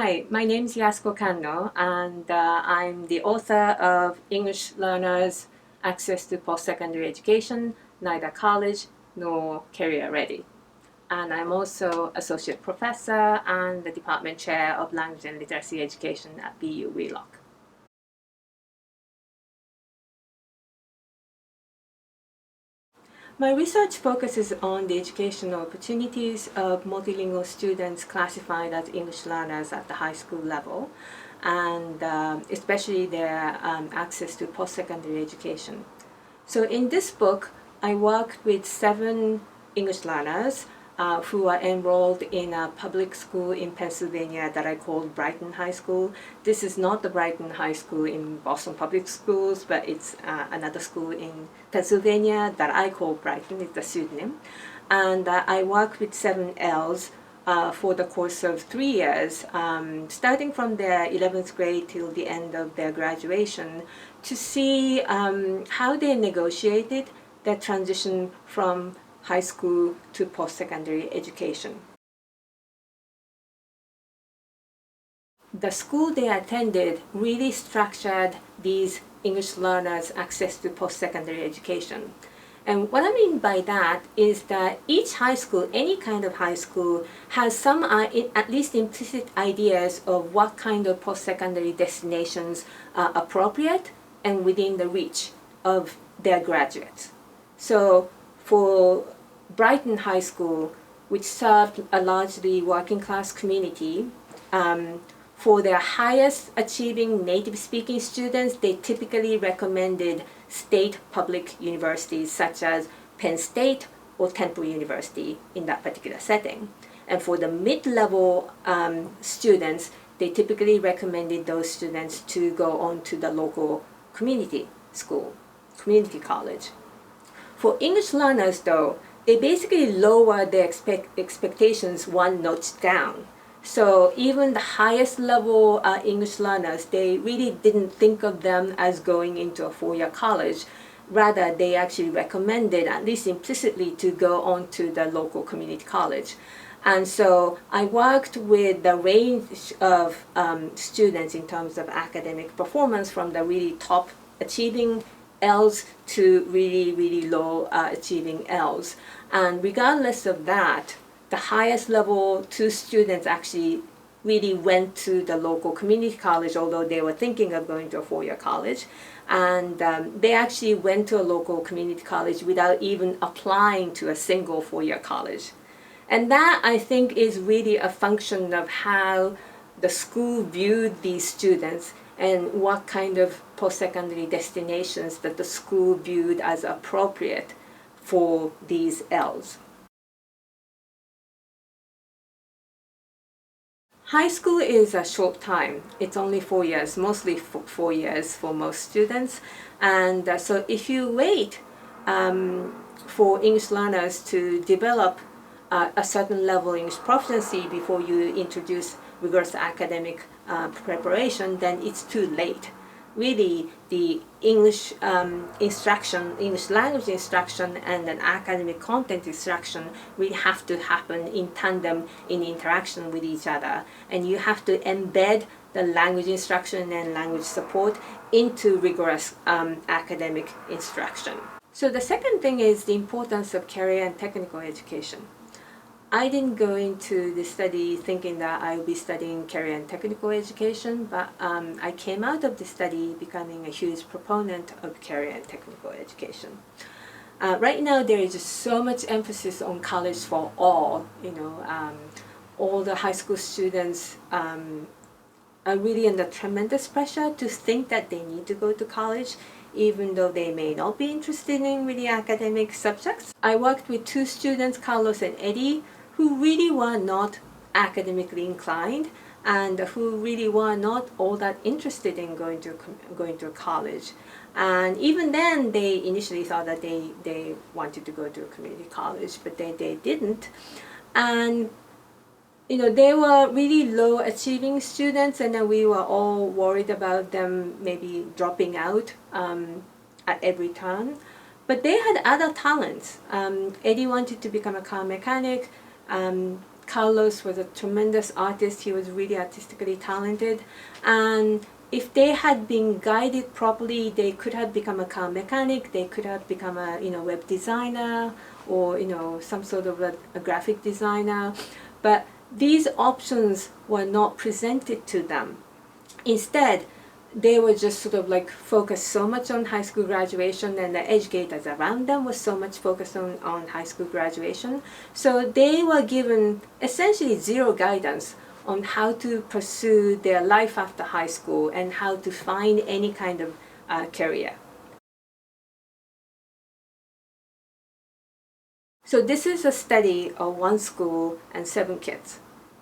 Hi, my name is Yasuko Kanno, and I'm the author of English Learners Access to Post-Secondary Education, Neither College Nor Career Ready. And I'm also Associate Professor and the Department Chair of Language and Literacy Education at BU Wheelock. My research focuses on the educational opportunities of multilingual students classified as English learners at the high school level, and especially their access to post-secondary education. So in this book, I worked with 7 English learners who are enrolled in a public school in Pennsylvania that I called Brighton High School. This is not the Brighton High School in Boston Public Schools, but it's another school in Pennsylvania that I call Brighton. It's a pseudonym. And I worked with 7 Ls for the course of 3 years, starting from their 11th grade till the end of their graduation, to see how they negotiated their transition from high school to post-secondary education. The school they attended really structured these English learners' access to post-secondary education. And what I mean by that is that each high school, any kind of high school, has some at least implicit ideas of what kind of post-secondary destinations are appropriate and within the reach of their graduates. So for Brighton High School, which served a largely working class community, for their highest achieving native speaking students, they typically recommended state public universities such as Penn State or Temple University in that particular setting. And for the mid-level students, they typically recommended those students to go on to the local community school, community college. For English learners, though, they basically lowered their expectations one notch down. So even the highest level English learners, they really didn't think of them as going into a 4-year college. Rather, they actually recommended, at least implicitly, to go on to the local community college. And so I worked with the range of students in terms of academic performance, from the really top achieving L's to really, really low achieving L's. And regardless of that, the highest level 2 students actually really went to the local community college, although they were thinking of going to a 4-year college. And they actually went to a local community college without even applying to a single 4-year college. And that, I think, is really a function of how the school viewed these students and what kind of post-secondary destinations that the school viewed as appropriate for these Ls. High school is a short time. It's only 4 years, mostly 4 years for most students. And so if you wait for English learners to develop a certain level of English proficiency before you introduce rigorous academic preparation, then it's too late. Really, the English instruction, English language instruction, and an academic content instruction really have to happen in tandem, in interaction with each other. And you have to embed the language instruction and language support into rigorous academic instruction. So the second thing is the importance of career and technical education. I didn't go into the study thinking that I would be studying career and technical education, but I came out of the study becoming a huge proponent of career and technical education. Right now, there is just so much emphasis on college for all. All the high school students are really under tremendous pressure to think that they need to go to college, even though they may not be interested in really academic subjects. I worked with 2 students, Carlos and Eddie, who really were not academically inclined and who really were not all that interested in going to college. And even then, they initially thought that they wanted to go to a community college, but they didn't. And they were really low achieving students, and then we were all worried about them maybe dropping out at every turn. But they had other talents. Eddie wanted to become a car mechanic. Carlos was a tremendous artist. He was really artistically talented, and if they had been guided properly, they could have become a car mechanic, they could have become a web designer, or some sort of a graphic designer. But these options were not presented to them. Instead, they were just sort of like focused so much on high school graduation, and the educators around them was so much focused on high school graduation. So they were given essentially zero guidance on how to pursue their life after high school and how to find any kind of career. So this is a study of one school and 7 kids.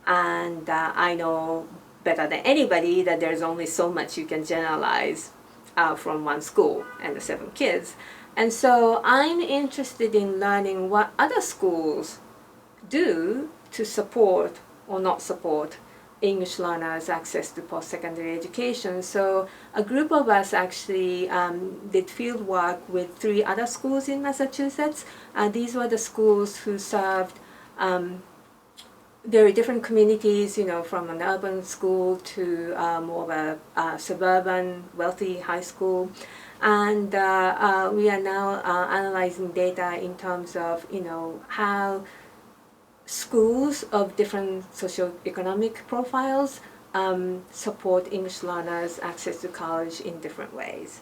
And I know better than anybody that there's only so much you can generalize from one school and the 7 kids. And so I'm interested in learning what other schools do to support or not support English learners' access to post-secondary education. So a group of us actually did field work with 3 other schools in Massachusetts. These were the schools who served very different communities, from an urban school to more of a suburban, wealthy high school. And we are now analyzing data in terms of, how schools of different socioeconomic profiles support English learners' access to college in different ways.